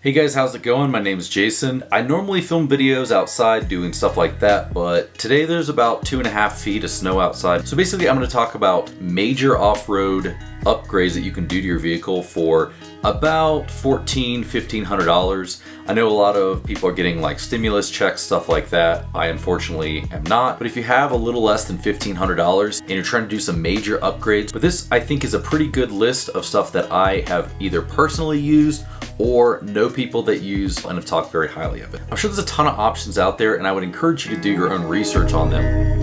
Hey guys, how's it going? My name is Jason. I normally film videos outside doing stuff like that, but today there's about 2.5 feet of snow outside. So basically I'm going to talk about major off-road upgrades that you can do to your vehicle for about $1,500. I know a lot of people are getting like stimulus checks, stuff like that. I unfortunately am not, but if you have a little less than $1,500 and you're trying to do some major upgrades, but this I think is a pretty good list of stuff that I have either personally used or know people that use and have talked very highly of it. I'm sure there's a ton of options out there and I would encourage you to do your own research on them.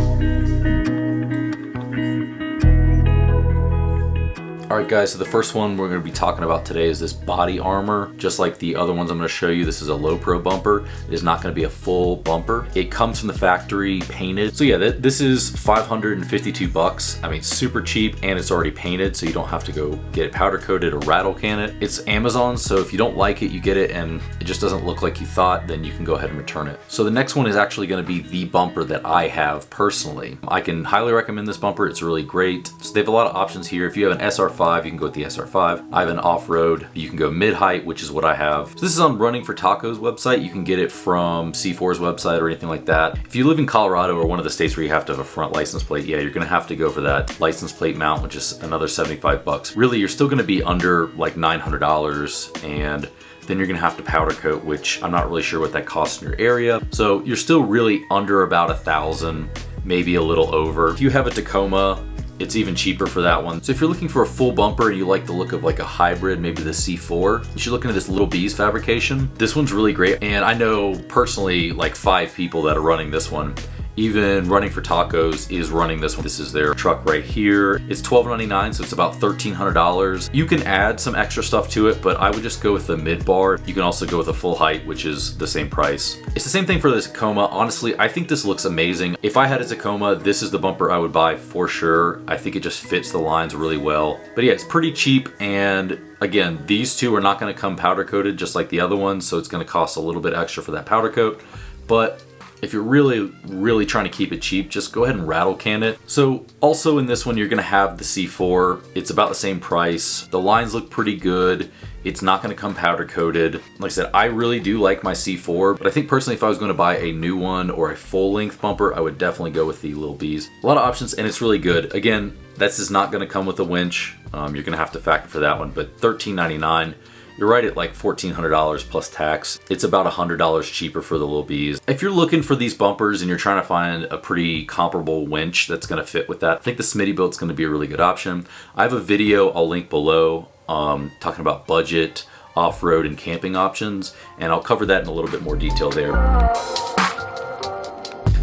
Alright guys, so the first one we're going to be talking about today is this body armor. Just like the other ones I'm going to show you, this is a low pro bumper. It is not going to be a full bumper. It comes from the factory painted. So yeah, this is 552 bucks. I mean, super cheap and it's already painted, so you don't have to go get it powder coated or rattle can it. It's Amazon, so if you don't like it, you get it and it just doesn't look like you thought, then you can go ahead and return it. So the next one is actually going to be the bumper that I have personally. I can highly recommend this bumper. It's really great. So they have a lot of options here. If you have an SR5, you can go with the SR5. I have an off-road. You can go mid-height, which is what I have. So this is on Running for Tacos website. You can get it from C4's website or anything like that. If you live in Colorado or one of the states where you have to have a front license plate, yeah, you're gonna have to go for that license plate mount, which is another 75 bucks. Really, you're still gonna be under like $900 and then you're gonna have to powder coat, which I'm not really sure what that costs in your area. So you're still really under about 1,000, maybe a little over. If you have a Tacoma, it's even cheaper for that one. So if you're looking for a full bumper and you like the look of like a hybrid, maybe the C4, you should look into this Little Bees fabrication. This one's really great. And I know personally like 5 people that are running this one. Even Running for Tacos is running this one. This is their truck right here. It's $12.99, so it's about $1,300. You can add some extra stuff to it, but I would just go with the mid bar. You can also go with a full height, which is the same price. It's the same thing for the Tacoma. Honestly, I think this looks amazing. If I had a Tacoma, this is the bumper I would buy for sure. I think it just fits the lines really well. But yeah, it's pretty cheap, and again, these two are not gonna come powder coated just like the other ones, so it's gonna cost a little bit extra for that powder coat. But if you're really trying to keep it cheap, just go ahead and rattle can it. So also in this one, you're gonna have the C4. It's about the same price. The lines look pretty good. It's not gonna come powder coated. Like I said, I really do like my C4, but I think personally if I was gonna buy a new one or a full length bumper, I would definitely go with the Little Bees. A lot of options and it's really good. Again, this is not gonna come with a winch. You're gonna have to factor for that one, but $13.99. You're right at like $1,400 plus tax. It's about $100 cheaper for the Little Bees. If you're looking for these bumpers and you're trying to find a pretty comparable winch that's gonna fit with that, I think the Smittybilt's gonna be a really good option. I have a video I'll link below talking about budget, off-road, and camping options, and I'll cover that in a little bit more detail there.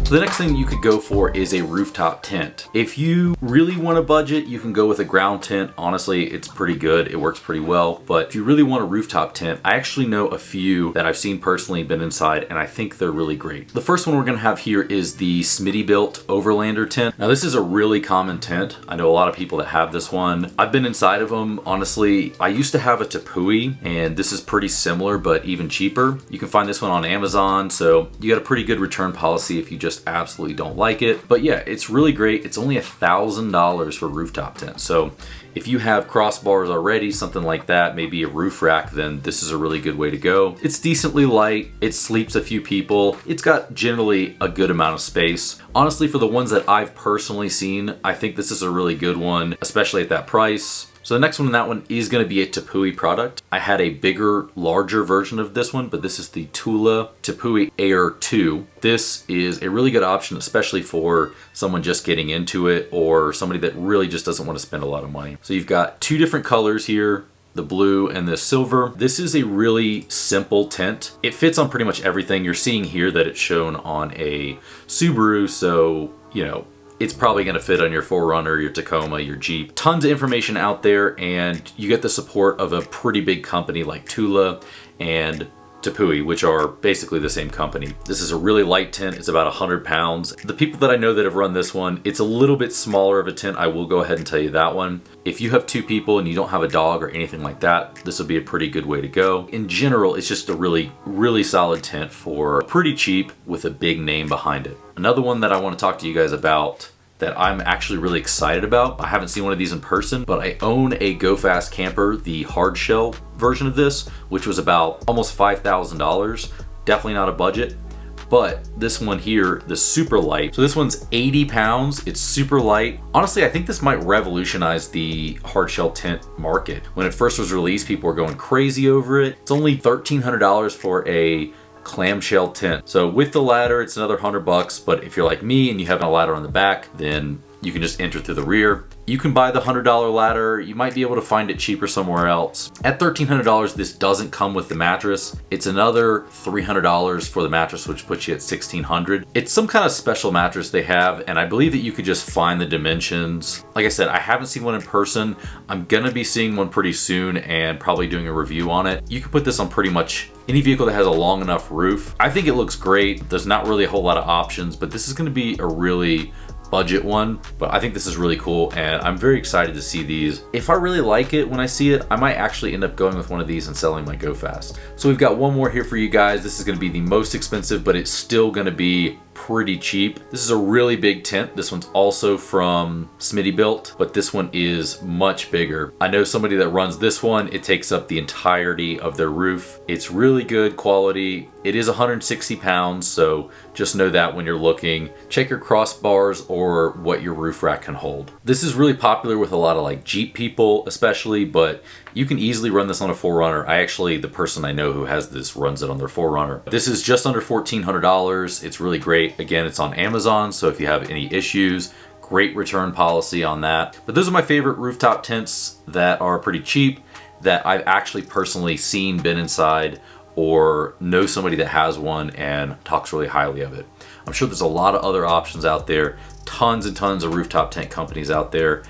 So the next thing you could go for is a rooftop tent. If you really want a budget, you can go with a ground tent. Honestly, it's pretty good. It works pretty well. But if you really want a rooftop tent, I actually know a few that I've seen personally, been inside, and I think they're really great. The first one we're gonna have here is the Smittybilt Overlander tent. Now this is a really common tent. I know a lot of people that have this one. I've been inside of them. Honestly, I used to have a Tepui, and this is pretty similar, but even cheaper. You can find this one on Amazon, so you got a pretty good return policy if you just absolutely don't like it. But yeah, it's really great. It's only $1,000 for rooftop tent. So if you have crossbars already, something like that, maybe a roof rack, then this is a really good way to go. It's decently light. It sleeps a few people. It's got generally a good amount of space. Honestly, for the ones that I've personally seen, I think this is a really good one, especially at that price. So the next one, that one is going to be a Tepui product. I had a bigger, larger version of this one, but this is the Tula Tepui Air 2. This is a really good option, especially for someone just getting into it or somebody that really just doesn't want to spend a lot of money. So you've got 2 different colors here, the blue and the silver. This is a really simple tent. It fits on pretty much everything. You're seeing here that it's shown on a Subaru, so, you know, it's probably gonna fit on your 4Runner, your Tacoma, your Jeep. Tons of information out there, and you get the support of a pretty big company like Tula and Tepui, which are basically the same company. This is a really light tent. It's about 100 pounds. The people that I know that have run this one, it's a little bit smaller of a tent. I will go ahead and tell you that one. If you have 2 people and you don't have a dog or anything like that, this will be a pretty good way to go. In general, it's just a really solid tent for pretty cheap with a big name behind it. Another one that I want to talk to you guys about that I'm actually really excited about. I haven't seen one of these in person, but I own a Go Fast camper, the hard shell version of this, which was about almost $5,000. Definitely not a budget. But this one here, the super light. So this one's 80 pounds. It's super light. Honestly, I think this might revolutionize the hard shell tent market. When it first was released, people were going crazy over it. It's only $1,300 for a clamshell tent. So with the ladder, it's another $100, but if you're like me and you have a ladder on the back, then you can just enter through the rear. You can buy the $100 ladder. You might be able to find it cheaper somewhere else. At $1,300, this doesn't come with the mattress. It's another $300 for the mattress, which puts you at $1,600. It's some kind of special mattress they have, and I believe that you could just find the dimensions. Like I said, I haven't seen one in person. I'm gonna be seeing one pretty soon and probably doing a review on it. You can put this on pretty much any vehicle that has a long enough roof. I think it looks great. There's not really a whole lot of options, but this is gonna be a really budget one, but I think this is really cool and I'm very excited to see these. If I really like it when I see it, I might actually end up going with one of these and selling my Go Fast. So we've got one more here for you guys. This is gonna be the most expensive, but it's still gonna be pretty cheap. This is a really big tent. This one's also from Smittybilt, but this one is much bigger. I know somebody that runs this one. It takes up the entirety of their roof. It's really good quality. It is 160 pounds, so just know that when you're looking. Check your crossbars or what your roof rack can hold. This is really popular with a lot of like Jeep people especially, but you can easily run this on a 4Runner. The person I know who has this runs it on their 4Runner. This is just under $1,400. It's really great. Again, it's on Amazon, so if you have any issues, great return policy on that. But those are my favorite rooftop tents that are pretty cheap, that I've actually personally seen, been inside, or know somebody that has one and talks really highly of it. I'm sure there's a lot of other options out there, tons and tons of rooftop tent companies out there,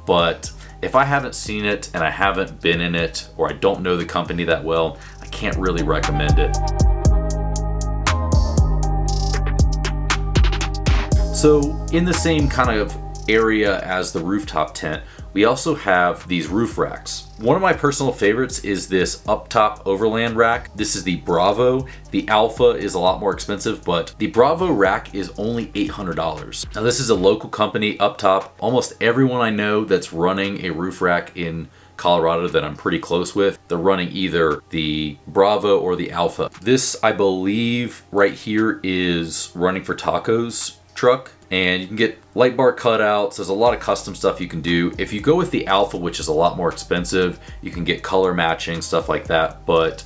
but if I haven't seen it and I haven't been in it, or I don't know the company that well, I can't really recommend it. So in the same kind of area as the rooftop tent, we also have these roof racks. One of my personal favorites is this up top Overland rack. This is the Bravo. The Alpha is a lot more expensive, but the Bravo rack is only $800. Now this is a local company, Up Top. Almost everyone I know that's running a roof rack in Colorado that I'm pretty close with, they're running either the Bravo or the Alpha. This, I believe, right here is running for Taco's truck, and you can get light bar cutouts. There's a lot of custom stuff you can do. If you go with the Alpha, which is a lot more expensive, you can get color matching, stuff like that. But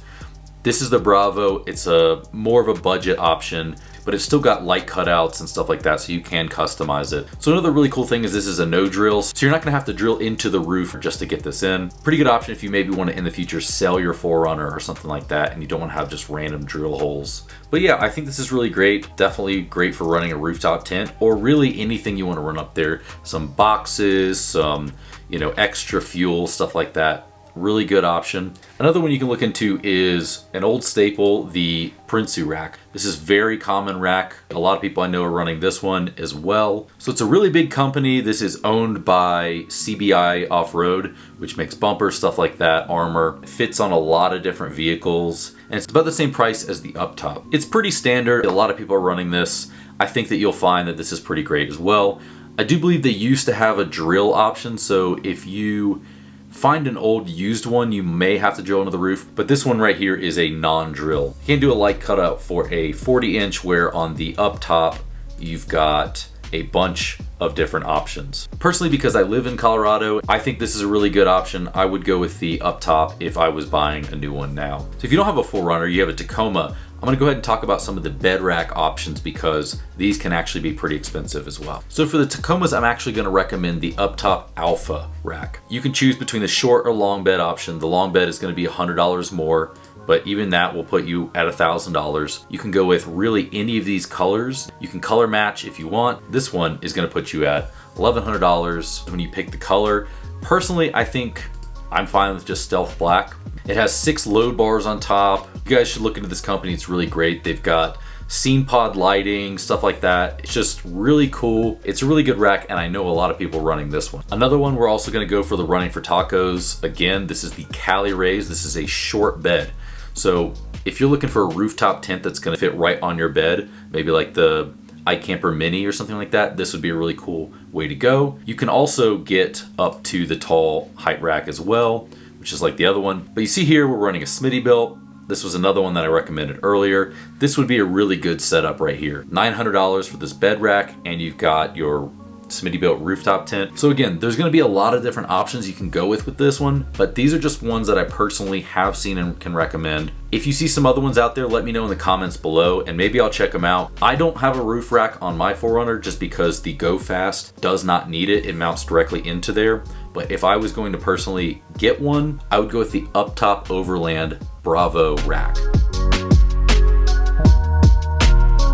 this is the Bravo. It's a more of a budget option, but it's still got light cutouts and stuff like that, so you can customize it. So another really cool thing is this is a no drill, so you're not gonna have to drill into the roof just to get this in. Pretty good option if you maybe want to in the future sell your 4Runner or something like that and you don't want to have just random drill holes. But yeah, I think this is really great. Definitely great for running a rooftop tent or really anything you want to run up there. Some boxes, some, extra fuel, stuff like that. Really good option. Another one you can look into is an old staple, the Prinsu rack. This is very common rack. A lot of people I know are running this one as well. So it's a really big company. This is owned by CBI Offroad, which makes bumpers, stuff like that, armor. It fits on a lot of different vehicles, and it's about the same price as the Up Top. It's pretty standard. A lot of people are running this. I think that you'll find that this is pretty great as well. I do believe they used to have a drill option, so if you find an old used one, you may have to drill into the roof, but this one right here is a non-drill. You can do a light cutout for a 40-inch, where on the Up Top you've got a bunch of different options. Personally, because I live in Colorado, I think this is a really good option. I would go with the Up Top if I was buying a new one now. So if you don't have a 4Runner, you have a Tacoma, I'm gonna go ahead and talk about some of the bed rack options because these can actually be pretty expensive as well. So for the Tacomas, I'm actually gonna recommend the Up Top Alpha rack. You can choose between the short or long bed option. The long bed is gonna be $100 more, but even that will put you at $1,000. You can go with really any of these colors. You can color match if you want. This one is gonna put you at $1,100 when you pick the color. Personally, I think I'm fine with just Stealth Black. It has 6 load bars on top. You guys should look into this company, it's really great. They've got scene pod lighting, stuff like that. It's just really cool. It's a really good rack, and I know a lot of people running this one. Another one we're also gonna go for the running for tacos. Again, this is the Cali Rays. This is a short bed. So if you're looking for a rooftop tent that's gonna fit right on your bed, maybe like the iCamper Mini or something like that, this would be a really cool way to go. You can also get up to the tall height rack as well, which is like the other one. But you see here, we're running a Smittybilt. This was another one that I recommended earlier. This would be a really good setup right here. $900 for this bed rack, and you've got your Smittybilt rooftop tent. So again, there's gonna be a lot of different options you can go with this one, but these are just ones that I personally have seen and can recommend. If you see some other ones out there, let me know in the comments below, and maybe I'll check them out. I don't have a roof rack on my 4Runner just because the Go Fast does not need it. It mounts directly into there. But if I was going to personally get one, I would go with the up top Overland Bravo rack.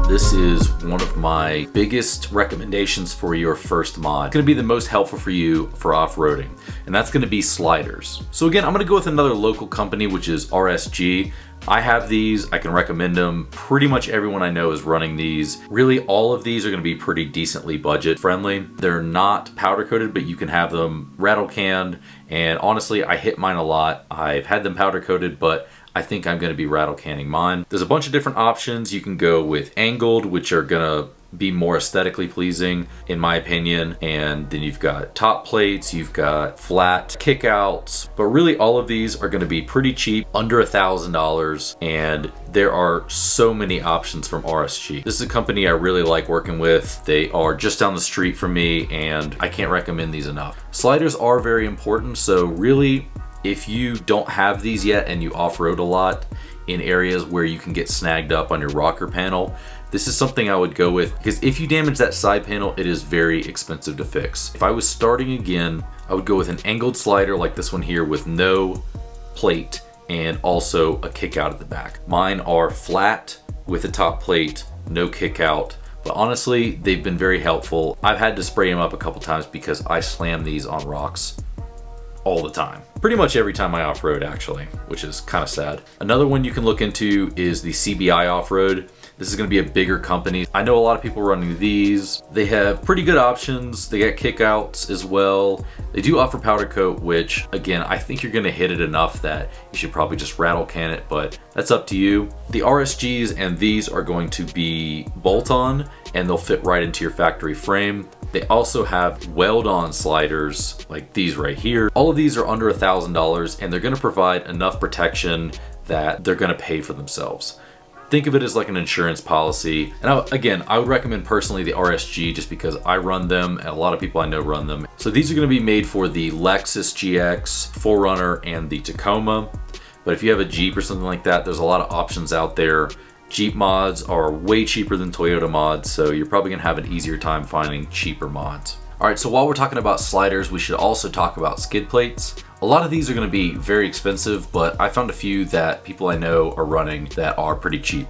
This is one of my biggest recommendations for your first mod. It's gonna be the most helpful for you for off-roading, and that's gonna be sliders. So again, I'm gonna go with another local company, which is RSG. I have these, I can recommend them. Pretty much everyone I know is running these. Really, all of these are gonna be pretty decently budget friendly. They're not powder coated, but you can have them rattle canned, and honestly, I hit mine a lot. I've had them powder coated, but I think I'm gonna be rattle canning mine. There's a bunch of different options. You can go with angled, which are gonna be more aesthetically pleasing in my opinion. And then you've got top plates, you've got flat kickouts, but really all of these are gonna be pretty cheap, under $1,000. And there are so many options from RSG. This is a company I really like working with. They are just down the street from me, and I can't recommend these enough. Sliders are very important, so really, if you don't have these yet and you off-road a lot in areas where you can get snagged up on your rocker panel, this is something I would go with, because if you damage that side panel, it is very expensive to fix. If I was starting again, I would go with an angled slider like this one here with no plate and also a kick out at the back. Mine are flat with a top plate, no kick out. But honestly, they've been very helpful. I've had to spray them up a couple times because I slam these on rocks all the time. Pretty much every time I off-road actually, which is kind of sad. Another one you can look into is the CBI Off-Road. This is gonna be a bigger company. I know a lot of people running these. They have pretty good options. They got kickouts as well. They do offer powder coat, which again, I think you're gonna hit it enough that you should probably just rattle can it, but that's up to you. The RSGs and these are going to be bolt-on, and they'll fit right into your factory frame. They also have weld-on sliders like these right here. All of these are under $1,000, and they're gonna provide enough protection that they're gonna pay for themselves. Think of it as like an insurance policy. And again, I would recommend personally the RSG just because I run them and a lot of people I know run them. So these are gonna be made for the Lexus GX, 4Runner, and the Tacoma. But if you have a Jeep or something like that, there's a lot of options out there. Jeep mods are way cheaper than Toyota mods, so you're probably gonna have an easier time finding cheaper mods. All right, so while we're talking about sliders, we should also talk about skid plates. A lot of these are gonna be very expensive, but I found a few that people I know are running that are pretty cheap.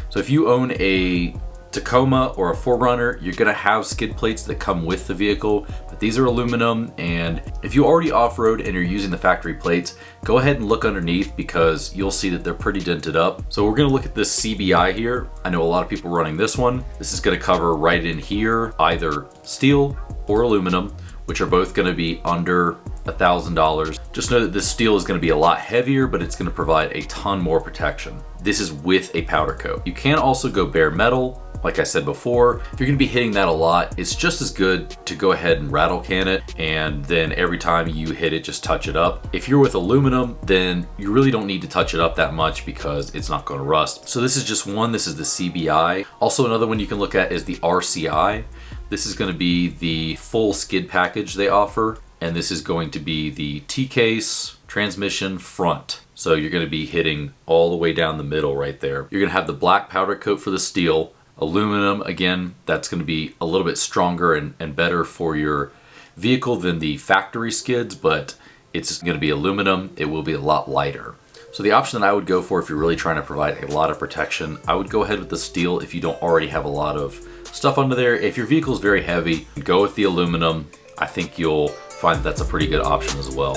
So if you own a Tacoma or a 4Runner, you're gonna have skid plates that come with the vehicle, but these are aluminum, and if you already off-road and you're using the factory plates, go ahead and look underneath because you'll see that they're pretty dented up. So we're gonna look at this CBI here. I know a lot of people running this one. This is gonna cover right in here, either steel or aluminum, which are both gonna be under $1,000. Just know that this steel is gonna be a lot heavier, but it's gonna provide a ton more protection. This is with a powder coat. You can also go bare metal. Like I said before, if you're gonna be hitting that a lot, it's just as good to go ahead and rattle can it, and then every time you hit it, just touch it up. If you're with aluminum, then you really don't need to touch it up that much because it's not gonna rust. So this is just one, this is the CBI. Also another one you can look at is the RCI. This is gonna be the full skid package they offer, and this is going to be the T-case, transmission, front. So you're gonna be hitting all the way down the middle right there. You're gonna have the black powder coat for the steel. Aluminum, again, that's gonna be a little bit stronger and better for your vehicle than the factory skids, but it's gonna be aluminum. It will be a lot lighter. So the option that I would go for if you're really trying to provide a lot of protection, I would go ahead with the steel if you don't already have a lot of stuff under there. If your vehicle is very heavy, go with the aluminum. I think you'll find that that's a pretty good option as well.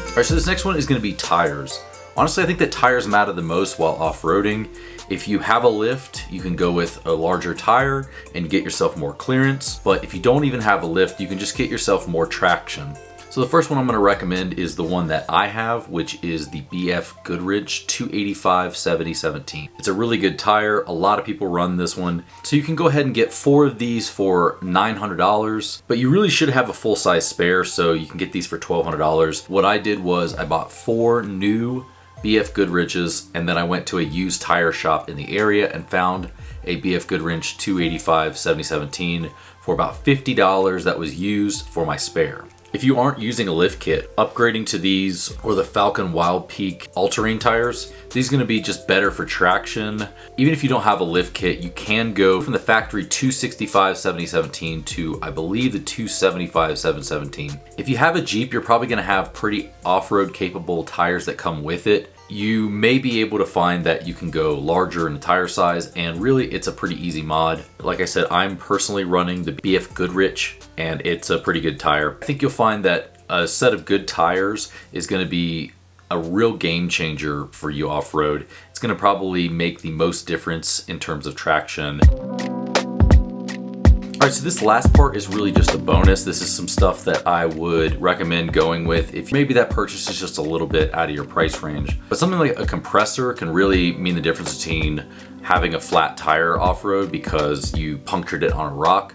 All right, so this next one is gonna be tires. Honestly, I think that tires matter the most while off-roading. If you have a lift, you can go with a larger tire and get yourself more clearance. But if you don't even have a lift, you can just get yourself more traction. So the first one I'm going to recommend is the one that I have, which is the BF Goodrich 285/70/17. It's a really good tire. A lot of people run this one. So you can go ahead and get 4 of these for $900, but you really should have a full-size spare, so you can get these for $1,200. What I did was I bought 4 new BF Goodriches, and then I went to a used tire shop in the area and found a BF Goodrich 285/70/17 for about $50 that was used for my spare. If you aren't using a lift kit, upgrading to these or the Falcon Wild Peak all-terrain tires, these are going to be just better for traction. Even if you don't have a lift kit, you can go from the factory 265/70/17 to, I believe, the 275/7/17. If you have a Jeep, you're probably going to have pretty off-road capable tires that come with it. You may be able to find that you can go larger in the tire size, and really it's a pretty easy mod. Like I said, I'm personally running the BF Goodrich, and it's a pretty good tire. I think you'll find that a set of good tires is going to be a real game changer for you off-road. It's going to probably make the most difference in terms of traction. All right, so this last part is really just a bonus. This is some stuff that I would recommend going with if maybe that purchase is just a little bit out of your price range. But something like a compressor can really mean the difference between having a flat tire off-road because you punctured it on a rock.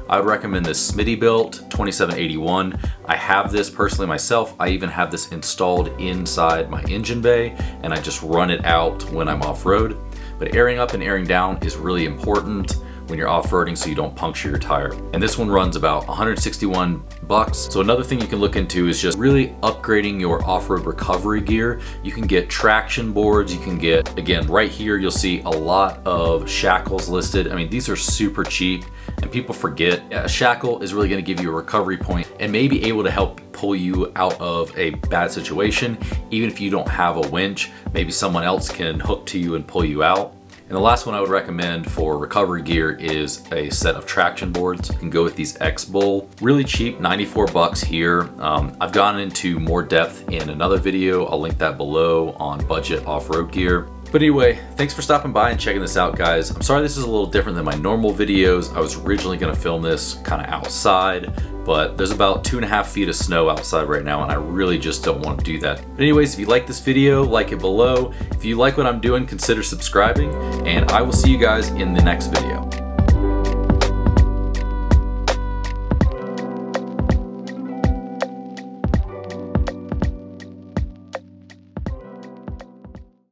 I would recommend this Smittybilt 2781. I have this personally myself. I even have this installed inside my engine bay, and I just run it out when I'm off-road. But airing up and airing down is really important when you're off-roading so you don't puncture your tire. And this one runs about 161 bucks. So another thing you can look into is just really upgrading your off-road recovery gear. You can get traction boards, you can get, again, right here you'll see a lot of shackles listed. I mean, these are super cheap and people forget. A shackle is really gonna give you a recovery point and may be able to help pull you out of a bad situation. Even if you don't have a winch, maybe someone else can hook to you and pull you out. And the last one I would recommend for recovery gear is a set of traction boards. You can go with these X-Bull, really cheap, 94 bucks here. I've gone into more depth in another video. I'll link that below on budget off-road gear. But anyway, thanks for stopping by and checking this out, guys. I'm sorry this is a little different than my normal videos. I was originally gonna film this kind of outside, but there's about 2.5 feet of snow outside right now, and I really just don't want to do that. But anyways, if you like this video, like it below. If you like what I'm doing, consider subscribing, and I will see you guys in the next video.